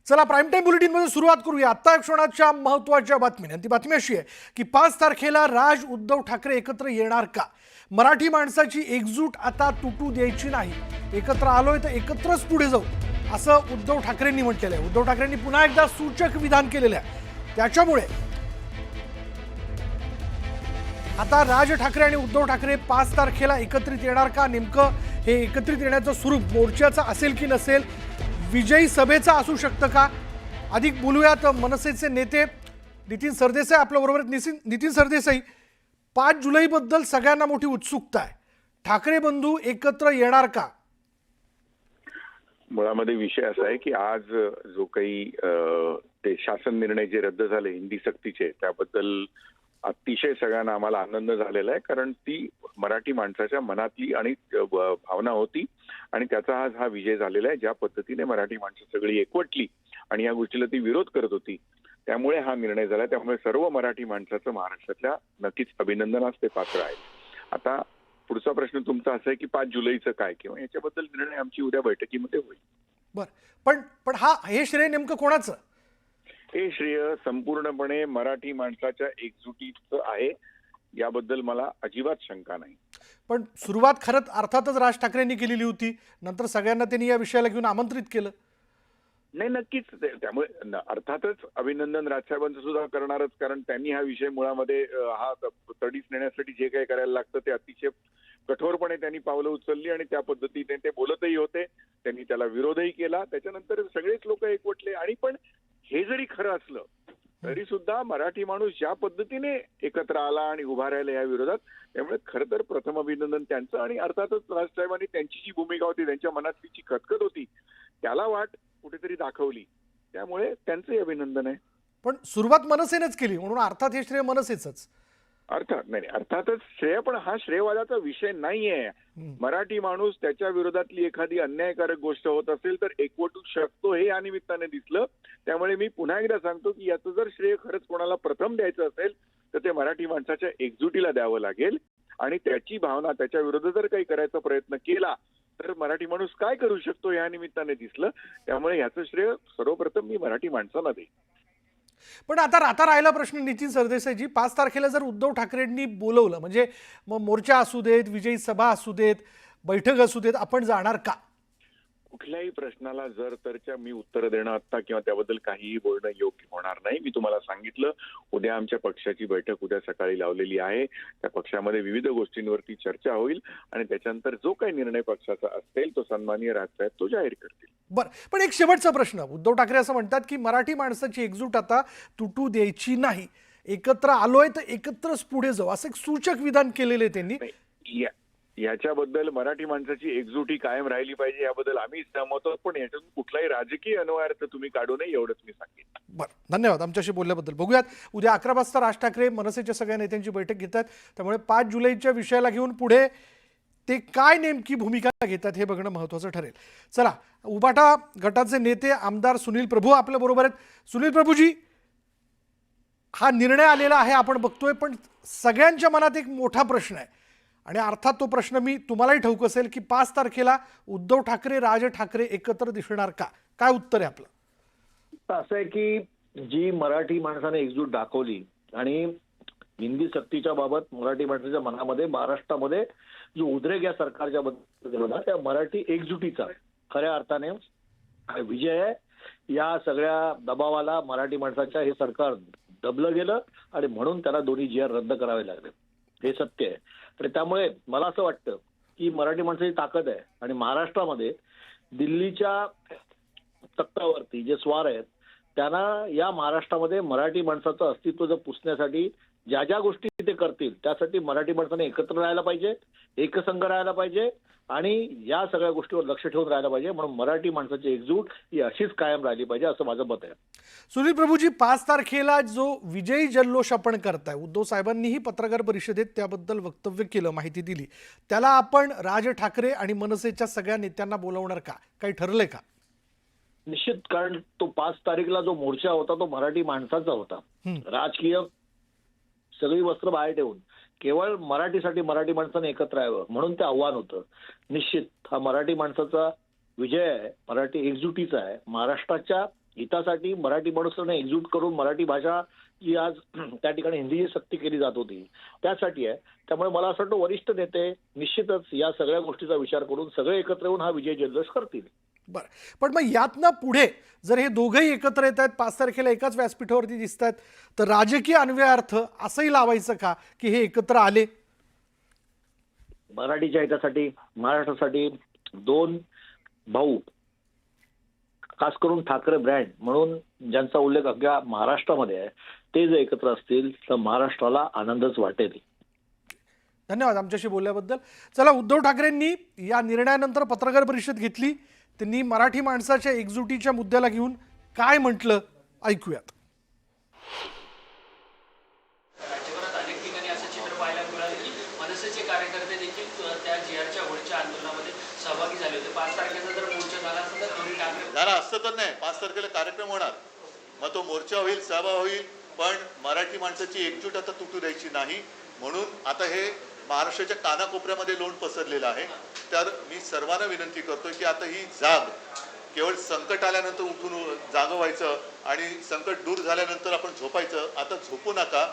चला prime time बुलेटिनमध्ये सुरुवात करूया आता क्षणाच्या महत्त्वाच्या बातमीने। ती बातमी अशी आहे की 5 तारखेला राज उद्धव ठाकरे एकत्र येणार का? मराठी माणसाची एकजूट आता तुटू द्यायची नाही, एकत्र आलोय तर एकत्रच पुढे जाऊ असं उद्धव ठाकरेंनी म्हटलेलं आहे। उद्धव ठाकरेंनी पुन्हा एकदा सूचक विधान केलेलं आहे। त्याच्यामुळे आता राज ठाकरे आणि उद्धव ठाकरे 5 तारखेला एकत्रित येणार का? नेमकं हे एकत्रित येण्याचं स्वरूप मोर्चाचं असेल की नसेल, विजयी सभेचा असू शकतं का? अधिक बोलूयात मनसेचे नेते नितीन सरदेसाई आपल्या बरोबर आहेत। नितीन सरदेसाई, 5 जुलैबद्दल सगळ्यांना मोठी उत्सुकता आहे, ठाकरे बंधू एकत्र येणार का? मुळामध्ये विषय असा आहे की आज जो काही ते शासन निर्णय जे रद्द झाले हिंदी सक्तीचे, त्याबद्दल अतिशय सगळ्यांना आम्हाला आनंद झालेला आहे। कारण ती मराठी माणसाच्या मनातली आणि भावना होती आणि त्याचा आज हा विजय झालेला आहे। ज्या पद्धतीने मराठी माणसं सगळी एकवटली आणि या गोष्टीला ती विरोध करत होती, त्यामुळे हा निर्णय झाला। त्यामुळे सर्व मराठी माणसाचं महाराष्ट्रातल्या नक्कीच अभिनंदनास ते पात्र आहे। आता पुढचा प्रश्न तुमचा असा आहे की 5 जुलैचं काय, किंवा याच्याबद्दल निर्णय आमची उद्या बैठकीमध्ये होईल। बरं, पण हे श्रेय नेमकं कोणाचं? हे श्रेय संपूर्णपणे मराठी माणसाच्या एकजुटीचं आहे, याबद्दल मला अजिबात शंका नाही। पण सुरुवात खरंच अर्थातच राज ठाकरेंनी केलेली होती, नंतर सगळ्यांना त्यांनी या विषयाला घेऊन आमंत्रित केलं। नाही, नक्कीच त्यामुळे अर्थातच अभिनंदन राजसाहेबांचं सुद्धा करणारच, कारण त्यांनी हा विषय मुळामध्ये हा तडीस नेण्यासाठी जे काही करायला लागतं ते अतिशय कठोरपणे त्यांनी पावलं उचलली आणि त्या पद्धतीने ते बोलतही होते। त्यांनी त्याला विरोधही केला, त्याच्यानंतर सगळेच लोक एकवटले। आणि पण हे जरी खरं असलं तरी सुद्धा मराठी माणूस ज्या पद्धतीने एकत्र आला आणि उभा राहिला या विरोधात, त्यामुळे खरं तर प्रथम अभिनंदन त्यांचं। आणि अर्थातच राजसाहेबांनी त्यांची जी भूमिका होती, त्यांच्या मनातली जी खतखत होती, त्याला वाट कुठेतरी दाखवली, त्यामुळे त्यांचंही अभिनंदन आहे। पण सुरुवात मनसेनेच केली म्हणून अर्थात हे श्रेय मनसेचंच। अर्थातच श्रेय, पण हा श्रेयवादाचा विषय नाहीये। मराठी माणूस त्याच्या विरोधातली एखादी अन्यायकारक गोष्ट होत असेल तर एकवटू शकतो, हे या निमित्ताने दिसलं। त्यामुळे मी पुन्हा एकदा सांगतो की याचं जर श्रेय खरंच कोणाला प्रथम द्यायचं असेल तर ते मराठी माणसाच्या एकजुटीला द्यावं लागेल। आणि त्याची भावना, त्याच्या विरोधात जर काही करायचा प्रयत्न केला तर मराठी माणूस काय करू शकतो या निमित्ताने दिसलं। त्यामुळे याचं श्रेय सर्वप्रथम मी मराठी माणसाला देईन। पण आता राहिला प्रश्न नितीन सरदेसाईजी, 5 तारखेला जर उद्धव ठाकरेंनी बोलवलं, म्हणजे मग मोर्चा असू देत, विजयी सभा असू देत, बैठक असू देत, आपण जाणार का? कुठल्याही प्रश्नाला जर तरच्या मी उत्तर देणं आता किंवा त्याबद्दल काहीही बोलणं योग्य होणार नाही। मी तुम्हाला सांगितलं, उद्या आमच्या पक्षाची बैठक उद्या सकाळी लावलेली आहे। त्या पक्षामध्ये विविध गोष्टींवरती चर्चा होईल आणि त्याच्यानंतर जो काही निर्णय पक्षाचा असेल तो सन्माननीय राजसाहेब तो जाहीर करतील। बरं, पण एक शेवटचा प्रश्न, उद्धव ठाकरे असं म्हणतात की मराठी माणसाची एकजूट आता तुटू द्यायची नाही, एकत्र आलोय तर एकत्रच पुढे जाऊ, असं एक सूचक विधान केलेले त्यांनी। याच्याबद्दल मराठी माणसाची एकजुटी कायम राहिली पाहिजे याबद्दल आम्ही सहमत आहोत, पण याच्यातून कुठलाही राजकीय अन्वयार्थ तुम्ही काढू नये एवढंच मी सांगेन। बरं, धन्यवाद आमच्याशी बोलल्याबद्दल। बघूयात उद्या 11 वाजता राज ठाकरे मनसेच्या सगळ्या नेत्यांची बैठक घेतात, त्यामुळे 5 जुलैच्या विषयाला घेऊन पुढे ते काय नेमकी भूमिका घेतात हे बघणं महत्त्वाचं ठरेल। चला, उबाटा गटाचे नेते आमदार सुनील प्रभू आपल्या बरोबर आहेत। सुनील प्रभूजी, हा निर्णय आलेला आहे आपण बघतोय, पण सगळ्यांच्या मनात एक मोठा प्रश्न आहे आणि अर्थात तो प्रश्न मी तुम्हालाही ठाऊक असेल की 5 तारखेला उद्धव ठाकरे राज ठाकरे एकत्र दिसणार का? काय उत्तर आहे आपलं? असं आहे की जी मराठी माणसाने एकजूट दाखवली आणि हिंदी सक्तीच्या बाबत मराठी माणसाच्या मनामध्ये महाराष्ट्रामध्ये जो उद्रेक या सरकारच्या बद्दल होता, त्या मराठी एकजुटीचा खऱ्या अर्थाने विजय आहे। या सगळ्या दबावाला मराठी माणसाच्या हे सरकार दबलं गेलं आणि म्हणून त्याला दोन्ही जी आर रद्द करावे लागले, हे सत्य आहे। आणि त्यामुळे मला असं वाटतं की मराठी माणसाची ताकद आहे आणि महाराष्ट्रामध्ये दिल्लीच्या तख्तावरती जे स्वार आहेत त्यांना या महाराष्ट्रामध्ये मराठी माणसाचं अस्तित्व जर पुसण्यासाठी ज्या ज्या गोष्टी ते करतील त्यासाठी मराठी माणसाने एकत्र राहायला पाहिजे, एकसंघ राहायला पाहिजे आणि या सगळ्या गोष्टीवर लक्ष ठेवून राहायला पाहिजे। म्हणून मराठी माणसाची एकजूट ही अशीच कायम राहिली पाहिजे असं माझं मत आहे। सुनील प्रभूजी, 5 तारखेला जो विजयी जल्लोष आपण करताय, उद्धव साहेबांनीही पत्रकार परिषदेत त्याबद्दल वक्तव्य केलं, माहिती दिली, त्याला आपण राज ठाकरे आणि मनसेच्या सगळ्या नेत्यांना बोलवणार का? काही ठरलंय का? निश्चित, कारण तो 5 तारीखला जो मोर्चा होता तो मराठी माणसाचा होता। राजकीय सगळी वस्त्र बाहेर ठेवून केवळ मराठीसाठी मराठी माणसाने एकत्र यावं म्हणून ते आव्हान होतं। निश्चित हा मराठी माणसाचा विजय आहे, मराठी एकजुटीचा आहे. महाराष्ट्राच्या हितासाठी मराठी माणसांना एकजूट करून मराठी भाषा जी आज त्या ठिकाणी हिंदीची सक्ती केली जात होती त्यासाठी आहे. त्यामुळे मला असं वाटतं वरिष्ठ नेते निश्चितच या सगळ्या गोष्टीचा विचार करून सगळे एकत्र येऊन हा विजय जल्लोष करतील. बरं, पण मग यातनं पुढे जर हे दोघंही एकत्र येत आहेत, 5 तारखेला एकाच व्यासपीठावरती दिसत आहेत, तर राजकीय अन्वयार्थ असंही लावायचं का की हे एकत्र आले? मराठीच्या हितासाठी महाराष्ट्रासाठी दोन भाऊ, खास करून ठाकरे ब्रँड म्हणून ज्यांचा उल्लेख अख्ख्या महाराष्ट्रामध्ये आहे, ते जर एकत्र असतील तर महाराष्ट्राला आनंदच वाटेल. धन्यवाद आमच्याशी बोलल्याबद्दल. चला, उद्धव ठाकरेंनी या निर्णयानंतर पत्रकार परिषद घेतली. त्यांनी मराठी माणसाच्या एकजुटीच्या मुद्द्याला घेऊन काय म्हटलं ऐकूयात. राज्यभरात अनेक ठिकाणी असं चित्र पाहायला मिळालं की मनसेचे कार्यकर्ते देखील त्या जीआरच्या होळीच्या आंदोलनामध्ये सहभागी झाले होते. 5 तारखेचा जर मोर्चा झाला असता तर दोन्ही ठाकरे झाला असतं तर नाही, 5 तारखेला कार्यक्रम होणार, मग तो मोर्चा होईल, सभा होईल, पण मराठी माणसाची एकजूट आता तुटू द्यायची नाही. म्हणून आता हे महाराष्ट्राच्या कानाकोपऱ्यामध्ये लोण पसरलेलं आहे. तर मी सर्वांना विनंती करतोय की आता ही जाग केवळ संकट आल्यानंतर उठून जागं व्हायचं आणि संकट दूर झाल्यानंतर आपण झोपायचं. आता झोपू नका,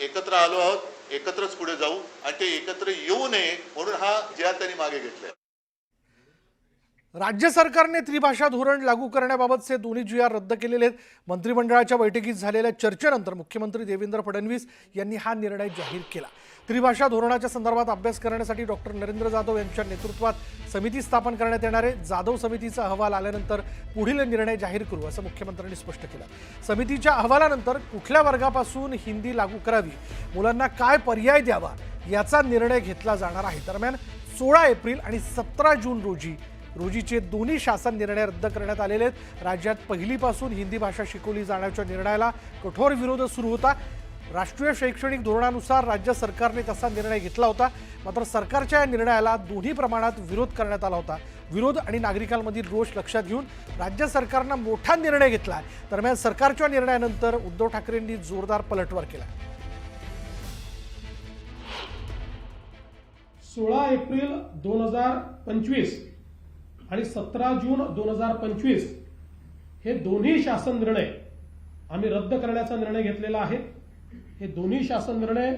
एकत्र आलो आहोत, एकत्रच पुढे जाऊ आणि ते एकत्र येऊ नये म्हणून हा जिहाद त्यांनी मागे घेतलाय. राज्य सरकारने त्रिभाषा धोरण लागू करण्याबाबतचे दोन्ही जी आर रद्द केलेले आहेत. मंत्रिमंडळाच्या बैठकीत झालेल्या चर्चेनंतर मुख्यमंत्री देवेंद्र फडणवीस यांनी हा निर्णय जाहीर केला. त्रिभाषा धोरणाच्या संदर्भात अभ्यास करण्यासाठी डॉक्टर नरेंद्र जाधव यांच्या नेतृत्वात समिती स्थापन करण्यात येणार आहे. जाधव समितीचा अहवाल आल्यानंतर पुढील निर्णय जाहीर करू असं मुख्यमंत्र्यांनी स्पष्ट केलं. समितीच्या अहवालानंतर कुठल्या वर्गापासून हिंदी लागू करावी, मुलांना काय पर्याय द्यावा याचा निर्णय घेतला जाणार आहे. दरम्यान 16 एप्रिल आणि 17 जून रोजीचे दोन्ही शासन निर्णय रद्द करण्यात आलेले आहेत. राज्यात पहिलीपासून हिंदी भाषा शिकवली जाण्याच्या निर्णयाला कठोर विरोध सुरू होता. राष्ट्रीय शैक्षणिक धोरणानुसार राज्य सरकारने तसा निर्णय घेतला होता. मात्र सरकारच्या या निर्णयाला दोन्ही प्रमाणात विरोध करण्यात आला होता. विरोध आणि नागरिकांमधील रोष लक्षात घेऊन राज्य सरकारनं मोठा निर्णय घेतला. दरम्यान सरकारच्या निर्णयानंतर उद्धव ठाकरेंनी जोरदार पलटवार केला. 16 एप्रिल 2025 आणि 17 जून 2025 हे दोन्ही शासन निर्णय आम्ही रद्द करण्याचा निर्णय घेतलेला आहे. हे दोन्ही शासन निर्णय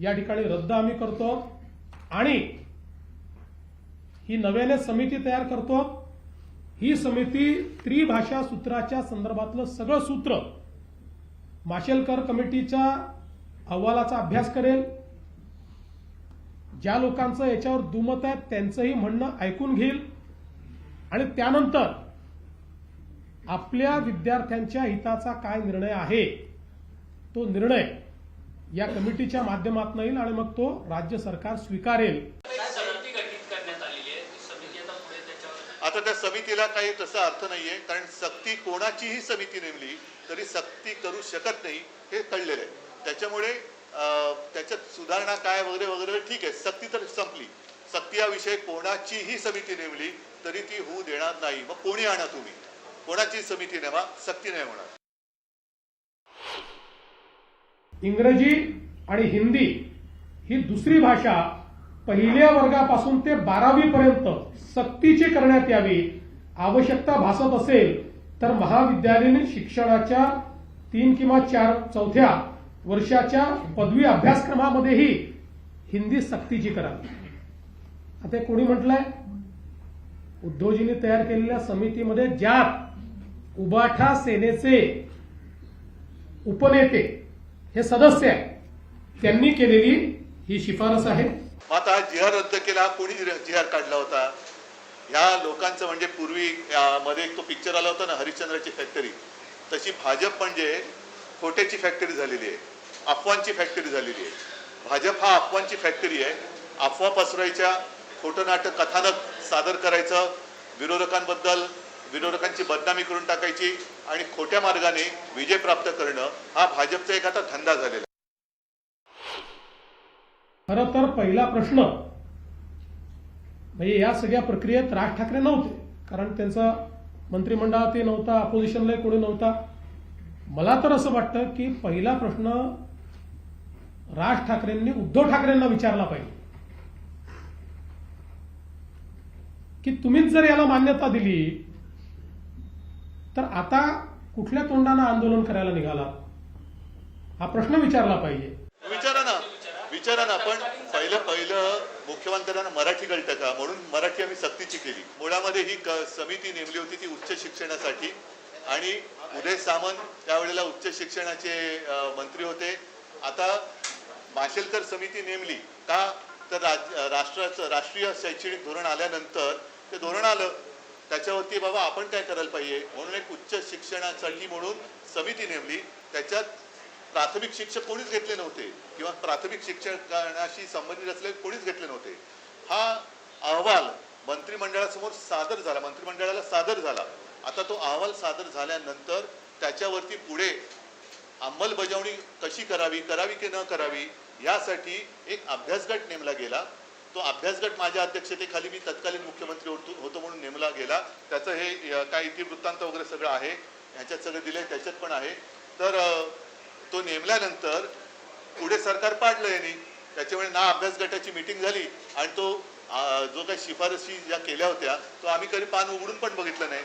या ठिकाणी रद्द आम्ही करतो आणि ही नव्याने समिती तयार करतो. ही समिती त्रिभाषा सूत्राच्या संदर्भातलं सगळं सूत्र माशेलकर कमिटीच्या अहवालाचा अभ्यास करेल. ज्या लोकांचं याच्यावर दुमत आहे त्यांचंही म्हणणं ऐकून घेईल आणि त्यानंतर आपल्या विद्यार्थ्यांच्या हिताचा काय निर्णय आहे तो निर्णय या कमिटीच्या माध्यमातून येईल आणि मग तो राज्य सरकार स्वीकारेल. समिती गठीत करण्यात आलेली आहे. ती समिती आता पुढे त्याच्यावर आता त्या समितीला काही तसा अर्थ नाहीये, कारण सक्ती कोणाचीही समिती नेमली तरी सक्ती करू शकत नाही हे कळलेलं आहे. त्याच्यामुळे त्याच्यात सुधारणा काय वगैरे वगैरे ठीक आहे, सक्ती तर संपली. सक्ती हा विषय कोणाचीही समिती नेमली तरी ती होऊ देणार नाही. मग कोणी आणा, तुम्ही कोणाची समिती नेमा, सक्ती नाही होणार. इंग्रजी आणि हिंदी ही दुसरी भाषा पहिल्या वर्गापासून ते 12वी पर्यंत सक्तीची करण्यात यावी. आवश्यकता भासत असेल तर महाविद्यालयीन शिक्षणाच्या 3 किंवा 4 चौथ्या वर्षाच्या पदवी अभ्यासक्रमामध्येही हिंदी सक्तीची करावी. आता कोणी म्हटलंय, उद्धवजींनी तयार केलेल्या समितीमध्ये ज्यात उबाठा सेनेचे उपनेते हे सदस्य आहेत त्यांनी केलेली ही शिफारस आहे. आता हा जिहार रद्द केला, कोणी जिहार काढला होता? ह्या लोकांचं म्हणजे पूर्वी मध्ये एक तो पिक्चर आला होता ना, हरिश्चंद्राची फॅक्टरी, तशी भाजप म्हणजे खोट्याची फॅक्टरी झालेली आहे, अफवांची फॅक्टरी झालेली आहे. भाजप हा अफवांची फॅक्टरी आहे. अफवा पसरवायच्या, खोटं नाटक कथानक सादर करायचं, विरोधकांची बदनामी करून टाकायची आणि खोट्या मार्गाने विजय प्राप्त करणं हा भाजपचा एक आता धंदा झालेला. खरं तर पहिला प्रश्न म्हणजे या सगळ्या प्रक्रियेत राज ठाकरे नव्हते, कारण त्यांचा मंत्रिमंडळातही नव्हता, अपोजिशनलाही कोणी नव्हता. मला तर असं वाटतं की पहिला प्रश्न राज ठाकरेंनी उद्धव ठाकरेंना विचारला पाहिजे की तुम्हीच जर याला मान्यता दिली तर आता कुठल्या तोंडानं आंदोलन करायला निघाला, हा प्रश्न विचारला पाहिजे. विचारा ना. पण पहिलं मुख्यमंत्र्यांना मराठी कळतं का म्हणून मराठी आम्ही सक्तीची केली. मुळामध्ये ही समिती नेमली होती ती उच्च शिक्षणासाठी, आणि उदय सामंत त्यावेळेला उच्च शिक्षणाचे मंत्री होते. आता माशेलकर समिती नेमली का, तर राष्ट्रीय शैक्षणिक धोरण आल्यानंतर ते धोरण आलं, त्याच्यावरती बाबा आपण काय करायला पाहिजे म्हणून एक उच्च शिक्षणासाठी म्हणून समिती नेमली. त्याच्यात प्राथमिक शिक्षक कोणीच घेतले नव्हते किंवा प्राथमिक शिक्षणाशी संबंधित असलेले कोणीच घेतले नव्हते. हा अहवाल मंत्रिमंडळासमोर मंत्रिमंडळाला सादर झाला. आता तो अहवाल सादर झाल्यानंतर त्याच्यावरती पुढे अंमलबजावणी कशी करावी की न करावी यासाठी एक अभ्यासगट नेमला गेला. तो अभ्यासगट माझ्या अध्यक्षतेखाली मी तत्कालीन मुख्यमंत्री होतो म्हणून नेमला गेला. त्याचं हे काय इतिवृत्तांत वगैरे सगळं आहे, ह्याच्यात सगळं दिलंय, त्याच्यात पण आहे. तर तो नेमल्यानंतर पुढे सरकार पाडलं यांनी. त्याच्यामुळे ना अभ्यास गटाची मीटिंग झाली आणि तो जो काही शिफारशी ज्या केल्या होत्या तो आम्ही कधी पान उघडून पण बघितलं नाही.